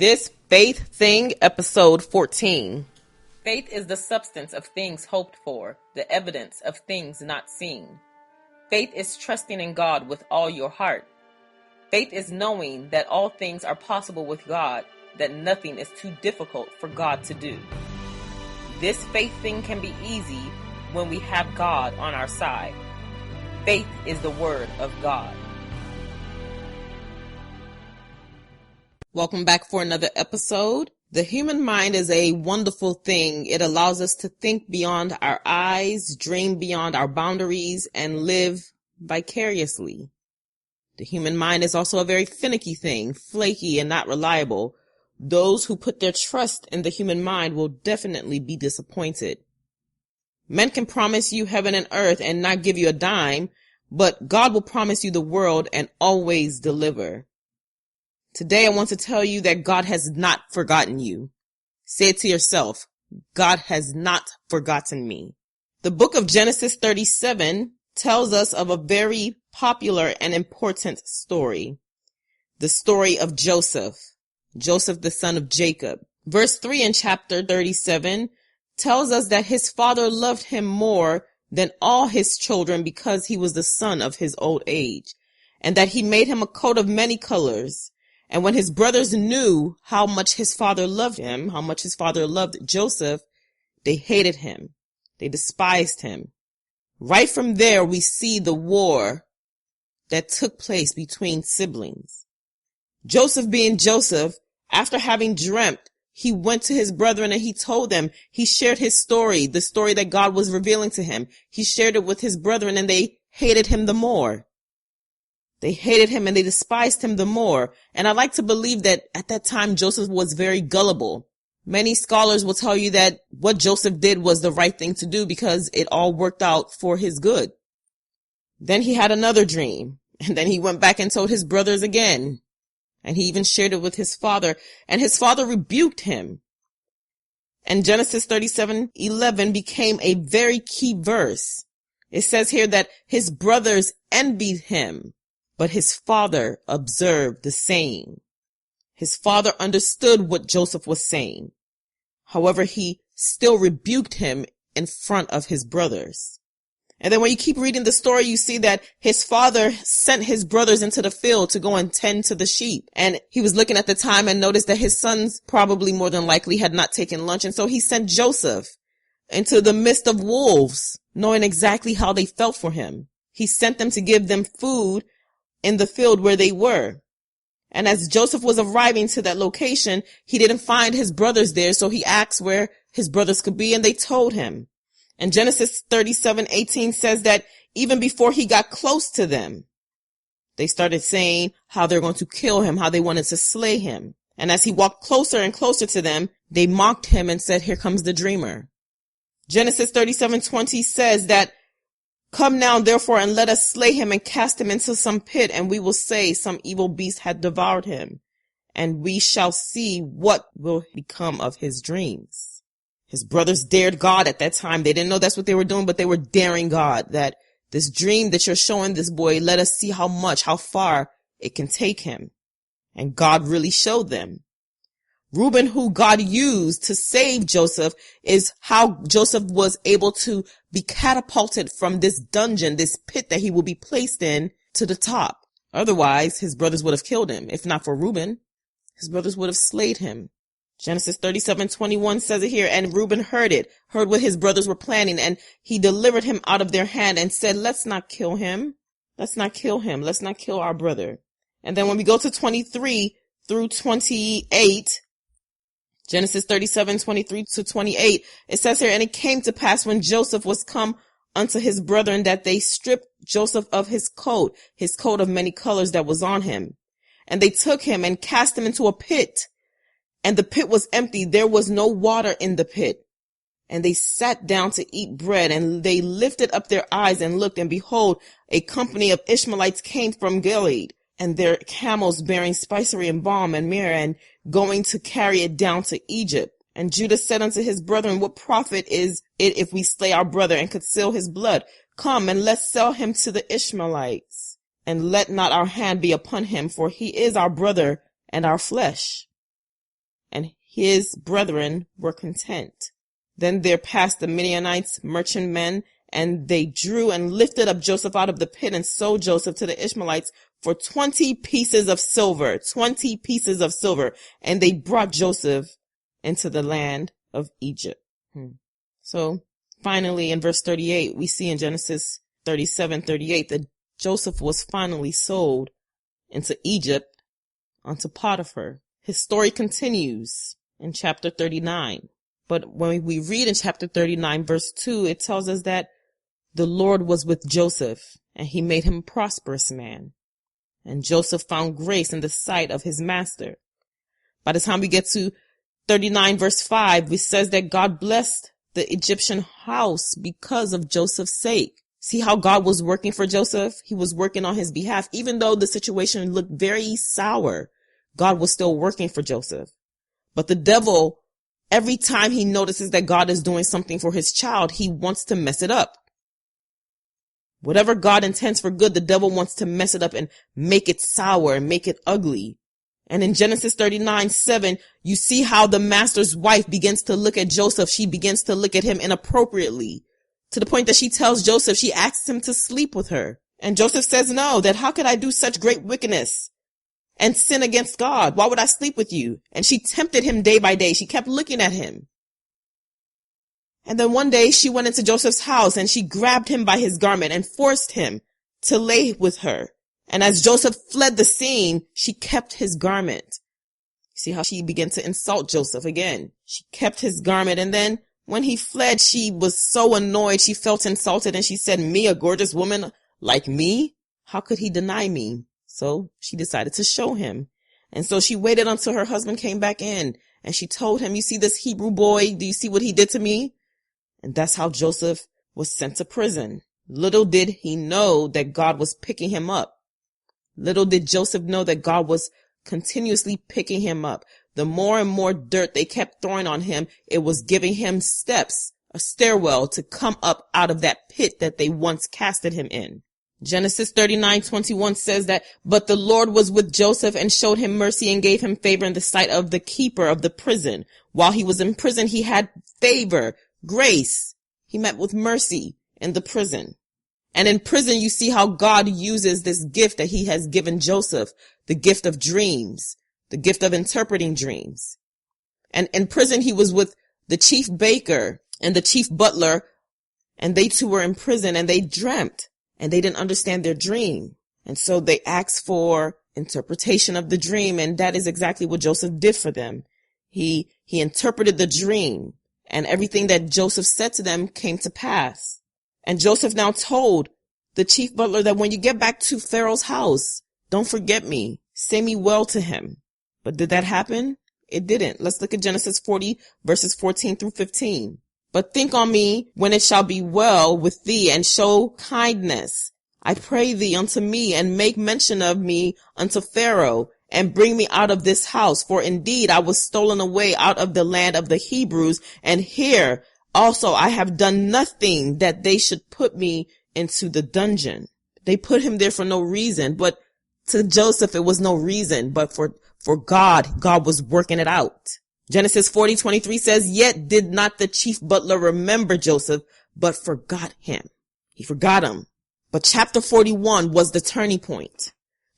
This Faith Thing, episode 14. Faith is the substance of things hoped for, the evidence of things not seen. Faith is trusting in God with all your heart. Faith is knowing that all things are possible with God, that nothing is too difficult for God to do. This faith thing can be easy when we have God on our side. Faith is the word of God. Welcome back for another episode. The human mind is a wonderful thing. It allows us to think beyond our eyes, dream beyond our boundaries, and live vicariously. The human mind is also a very finicky thing, flaky and not reliable. Those who put their trust in the human mind will definitely be disappointed. Men can promise you heaven and earth and not give you a dime, but God will promise you the world and always deliver. Today I want to tell you that God has not forgotten you. Say it to yourself. God has not forgotten me. The book of Genesis 37 tells us of a very popular and important story. The story of Joseph. Joseph, the son of Jacob. Verse 3 in chapter 37 tells us that his father loved him more than all his children because he was the son of his old age, and that he made him a coat of many colors. And when his brothers knew how much his father loved him, how much his father loved Joseph, they hated him. They despised him. Right from there, we see the war that took place between siblings. Joseph being Joseph, after having dreamt, he went to his brethren and he told them, he shared his story, the story that God was revealing to him. He shared it with his brethren and they hated him the more. They hated him and they despised him the more. And I like to believe that at that time, Joseph was very gullible. Many scholars will tell you that what Joseph did was the right thing to do because it all worked out for his good. Then he had another dream, and then he went back and told his brothers again. And he even shared it with his father, and his father rebuked him. And Genesis 37:11 became a very key verse. It says here that his brothers envied him, but his father observed the saying. His father understood what Joseph was saying. However, he still rebuked him in front of his brothers. And then when you keep reading the story, you see that his father sent his brothers into the field to go and tend to the sheep. And he was looking at the time and noticed that his sons probably more than likely had not taken lunch. And so he sent Joseph into the midst of wolves, knowing exactly how they felt for him. He sent them to give them food in the field where they were. And as Joseph was arriving to that location, he didn't find his brothers there, so he asked where his brothers could be, and they told him. And Genesis 37:18 says that even before he got close to them, they started saying how they're going to kill him, how they wanted to slay him. And as he walked closer and closer to them, they mocked him and said, "Here comes the dreamer." Genesis 37:20 says that, "Come now, therefore, and let us slay him and cast him into some pit, and we will say some evil beast had devoured him, and we shall see what will become of his dreams." His brothers dared God at that time. They didn't know that's what they were doing, but they were daring God that this dream that you're showing this boy, let us see how far it can take him. And God really showed them. Reuben, who God used to save Joseph, is how Joseph was able to be catapulted from this dungeon, this pit that he will be placed in, to the top. Otherwise, his brothers would have killed him. If not for Reuben, his brothers would have slayed him. Genesis 37:21 says it here, "And Reuben heard what his brothers were planning, and he delivered him out of their hand and said, let's not kill him. Let's not kill him. Let's not kill our brother." And then when we go to 23 through 28, Genesis 37:23-28, it says here, "And it came to pass when Joseph was come unto his brethren that they stripped Joseph of his coat of many colors that was on him. And they took him and cast him into a pit. And the pit was empty. There was no water in the pit. And they sat down to eat bread, and they lifted up their eyes and looked, and behold, a company of Ishmaelites came from Gilead, and their camels bearing spicery and balm and myrrh, and going to carry it down to Egypt. And Judah said unto his brethren, What profit is it if we slay our brother and conceal his blood? Come, and let's sell him to the Ishmaelites, and let not our hand be upon him, for he is our brother and our flesh. and his brethren were content. Then there passed the Midianites, merchantmen, and they drew and lifted up Joseph out of the pit and sold Joseph to the Ishmaelites for 20 pieces of silver, 20 pieces of silver. And they brought Joseph into the land of Egypt. So finally in verse 38, we see in Genesis 37:38 that Joseph was finally sold into Egypt unto Potiphar. His story continues in chapter 39. But when we read in chapter 39 verse 2, it tells us that the Lord was with Joseph and he made him a prosperous man. And Joseph found grace in the sight of his master. By the time we get to 39 verse 5, it says that God blessed the Egyptian house because of Joseph's sake. See how God was working for Joseph? He was working on his behalf. Even though the situation looked very sour, God was still working for Joseph. But the devil, every time he notices that God is doing something for his child, he wants to mess it up. Whatever God intends for good, the devil wants to mess it up and make it sour and make it ugly. And in Genesis 39:7, you see how the master's wife begins to look at Joseph. She begins to look at him inappropriately, to the point that she tells Joseph, she asks him to sleep with her. And Joseph says, no, that how could I do such great wickedness and sin against God? Why would I sleep with you? And she tempted him day by day. She kept looking at him. And then one day she went into Joseph's house and she grabbed him by his garment and forced him to lay with her. And as Joseph fled the scene, she kept his garment. See how she began to insult Joseph again. She kept his garment, and then when he fled, she was so annoyed. She felt insulted and she said, me, a gorgeous woman like me? How could he deny me? So she decided to show him. And so she waited until her husband came back in and she told him, you see this Hebrew boy? Do you see what he did to me? And that's how Joseph was sent to prison. Little did he know that God was picking him up. Little did Joseph know that God was continuously picking him up. The more and more dirt they kept throwing on him, it was giving him steps, a stairwell to come up out of that pit that they once casted him in. Genesis 39:21 says that, but the Lord was with Joseph and showed him mercy and gave him favor in the sight of the keeper of the prison. While he was in prison, he had favor, grace. He met with mercy in the prison. And in prison, you see how God uses this gift that he has given Joseph, the gift of dreams, the gift of interpreting dreams. And in prison, he was with the chief baker and the chief butler, and they two were in prison and they dreamt and they didn't understand their dream. And so they asked for interpretation of the dream. And that is exactly what Joseph did for them. He interpreted the dream, and everything that Joseph said to them came to pass. And Joseph now told the chief butler that when you get back to Pharaoh's house, don't forget me. Say me well to him. But did that happen? It didn't. Let's look at Genesis 40 verses 14 through 15. But think on me when it shall be well with thee, and show kindness, I pray thee, unto me, and make mention of me unto Pharaoh, and bring me out of this house. For indeed I was stolen away out of the land of the Hebrews, and here also I have done nothing that they should put me into the dungeon. They put him there for no reason, but to Joseph it was no reason, but for God was working it out. Genesis 40:23 says, yet did not the chief butler remember Joseph, but forgot him. He forgot him. But chapter 41 was the turning point.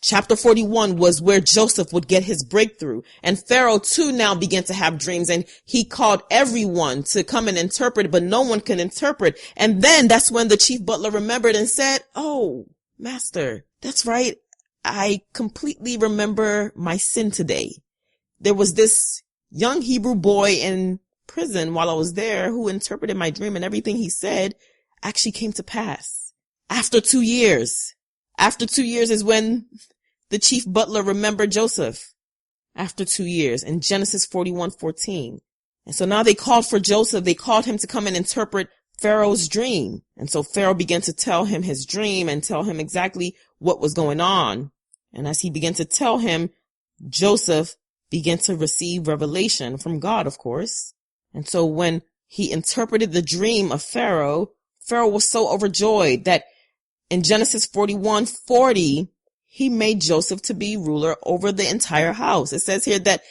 Chapter 41 was where Joseph would get his breakthrough. And Pharaoh too now began to have dreams, and he called everyone to come and interpret, but no one can interpret. And then that's when the chief butler remembered and said, oh, master, that's right. I completely remember my sin today. There was this young Hebrew boy in prison while I was there who interpreted my dream, and everything he said actually came to pass. After 2 years is when the chief butler remembered Joseph. After 2 years in Genesis 41:14. And so now they called for Joseph. They called him to come and interpret Pharaoh's dream. And so Pharaoh began to tell him his dream and tell him exactly what was going on. And as he began to tell him, Joseph began to receive revelation from God, of course. And so when he interpreted the dream of Pharaoh, Pharaoh was so overjoyed that in Genesis 41:40, he made Joseph to be ruler over the entire house. It says here that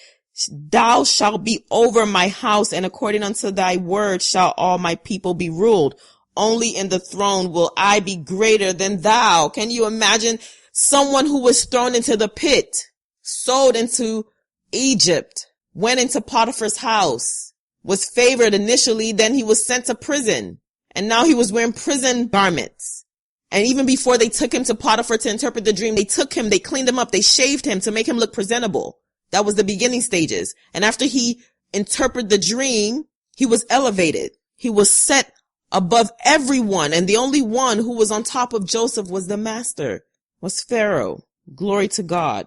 Thou shalt be over my house, and according unto thy word shall all my people be ruled. Only in the throne will I be greater than thou. Can you imagine someone who was thrown into the pit, sold into Egypt, went into Potiphar's house, was favored initially, then he was sent to prison, and now he was wearing prison garments. And even before they took him to Potiphar to interpret the dream, they took him, they cleaned him up, they shaved him to make him look presentable. That was the beginning stages. And after he interpreted the dream, he was elevated. He was set above everyone. And the only one who was on top of Joseph was the master, was Pharaoh. Glory to God.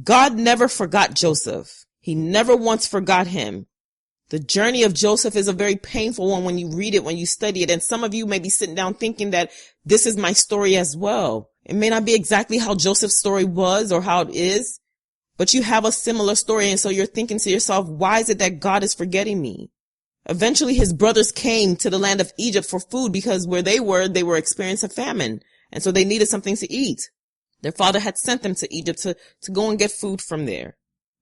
God never forgot Joseph. He never once forgot him. The journey of Joseph is a very painful one when you read it, when you study it. And some of you may be sitting down thinking that this is my story as well. It may not be exactly how Joseph's story was or how it is, but you have a similar story. And so you're thinking to yourself, why is it that God is forgetting me? Eventually his brothers came to the land of Egypt for food because where they were experiencing a famine. And so they needed something to eat. Their father had sent them to Egypt to go and get food from there.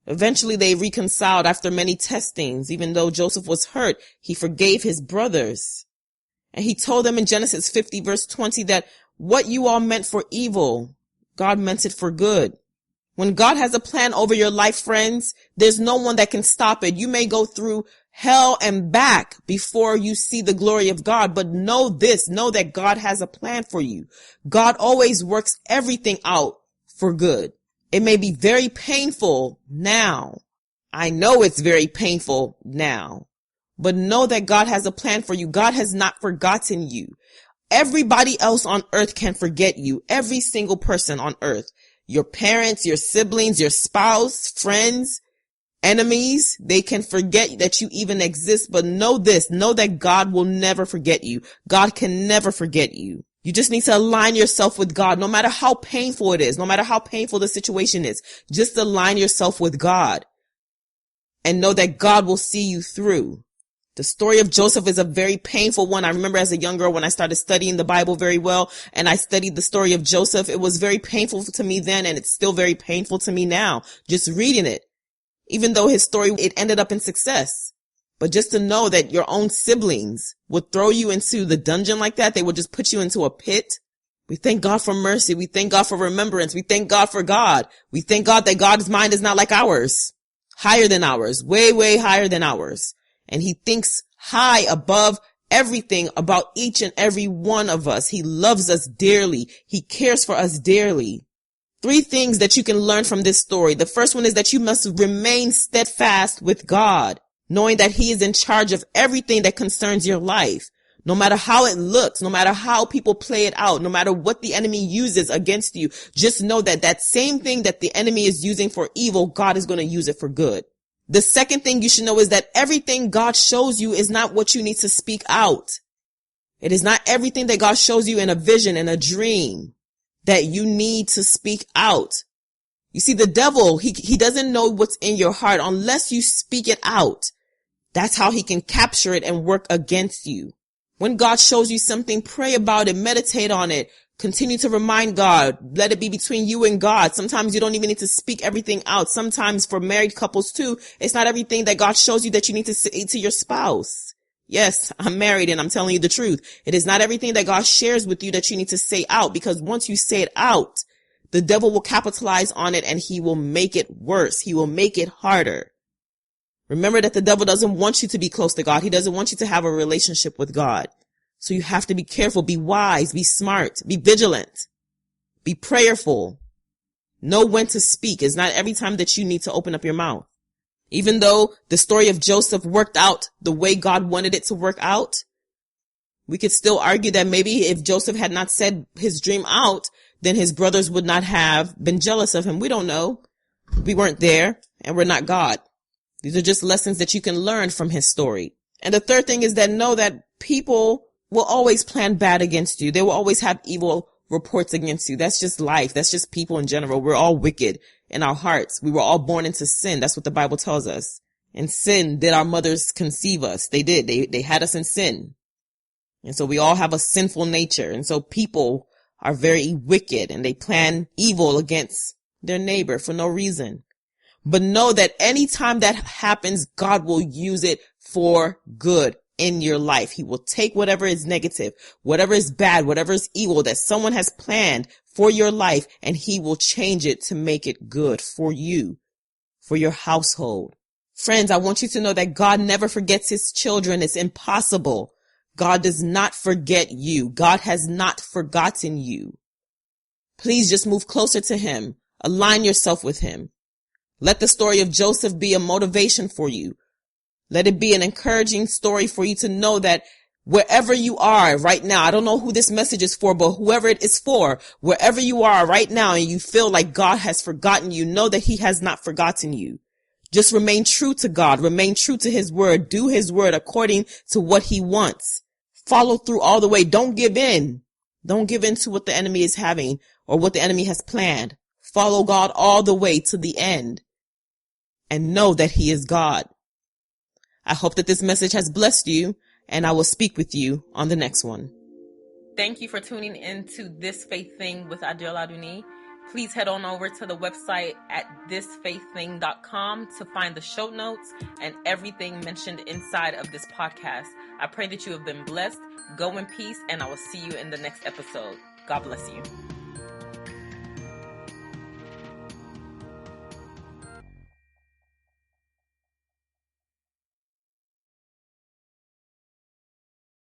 Eventually they reconciled after many testings. Even though Joseph was hurt, he forgave his brothers. And he told them in Genesis 50 verse 20 that what you all meant for evil, God meant it for good. When God has a plan over your life, friends, there's no one that can stop it. You may go through hell and back before you see the glory of God, but know that God has a plan for you. God always works everything out for good. It may be very painful now. I know it's very painful now, but know that God has a plan for you. God has not forgotten you. Everybody else on earth can forget you. Every single person on earth. Your parents, your siblings, your spouse, friends, enemies, they can forget that you even exist. But know that God will never forget you. God can never forget you. You just need to align yourself with God, no matter how painful it is, no matter how painful the situation is. Just align yourself with God and know that God will see you through. The story of Joseph is a very painful one. I remember as a young girl when I started studying the Bible very well and I studied the story of Joseph, it was very painful to me then and it's still very painful to me now, just reading it. Even though his story, it ended up in success. But just to know that your own siblings would throw you into the dungeon like that, they would just put you into a pit. We thank God for mercy. We thank God for remembrance. We thank God for God. We thank God that God's mind is not like ours, higher than ours, way, way higher than ours. And he thinks high above everything about each and every one of us. He loves us dearly. He cares for us dearly. 3 things that you can learn from this story. The first one is that you must remain steadfast with God, knowing that he is in charge of everything that concerns your life. No matter how it looks, no matter how people play it out, no matter what the enemy uses against you, just know that that same thing that the enemy is using for evil, God is going to use it for good. The second thing you should know is that everything God shows you is not what you need to speak out. It is not everything that God shows you in a vision, in a dream, that you need to speak out. You see, the devil, he doesn't know what's in your heart unless you speak it out. That's how he can capture it and work against you. When God shows you something, pray about it, meditate on it, continue to remind God, let it be between you and God. Sometimes you don't even need to speak everything out. Sometimes for married couples too, it's not everything that God shows you that you need to say to your spouse. Yes, I'm married and I'm telling you the truth. It is not everything that God shares with you that you need to say out, because once you say it out, the devil will capitalize on it and he will make it worse. He will make it harder. Remember that the devil doesn't want you to be close to God. He doesn't want you to have a relationship with God. So you have to be careful, be wise, be smart, be vigilant, be prayerful. Know when to speak. It's not every time that you need to open up your mouth. Even though the story of Joseph worked out the way God wanted it to work out, we could still argue that maybe if Joseph had not said his dream out, then his brothers would not have been jealous of him. We don't know. We weren't there and we're not God. These are just lessons that you can learn from his story. And the third thing is that know that people will always plan bad against you. They will always have evil reports against you. That's just life. That's just people in general. We're all wicked in our hearts. We were all born into sin. That's what the Bible tells us. In sin did our mothers conceive us. They did. They had us in sin. And so we all have a sinful nature. And so people are very wicked and they plan evil against their neighbor for no reason. But know that anytime that happens, God will use it for good in your life. He will take whatever is negative, whatever is bad, whatever is evil that someone has planned for your life, and he will change it to make it good for you, for your household. Friends, I want you to know that God never forgets his children. It's impossible. God does not forget you. God has not forgotten you. Please just move closer to him. Align yourself with him. Let the story of Joseph be a motivation for you. Let it be an encouraging story for you to know that wherever you are right now, I don't know who this message is for, but whoever it is for, wherever you are right now and you feel like God has forgotten you, know that he has not forgotten you. Just remain true to God. Remain true to his word. Do his word according to what he wants. Follow through all the way. Don't give in. Don't give in to what the enemy is having or what the enemy has planned. Follow God all the way to the end and know that he is God. I hope that this message has blessed you, and I will speak with you on the next one. Thank you for tuning into This Faith Thing with Adeola. Please head on over to the website at thisfaiththing.com to find the show notes and everything mentioned inside of this podcast. I pray that you have been blessed. Go in peace, and I will see you in the next episode. God bless you.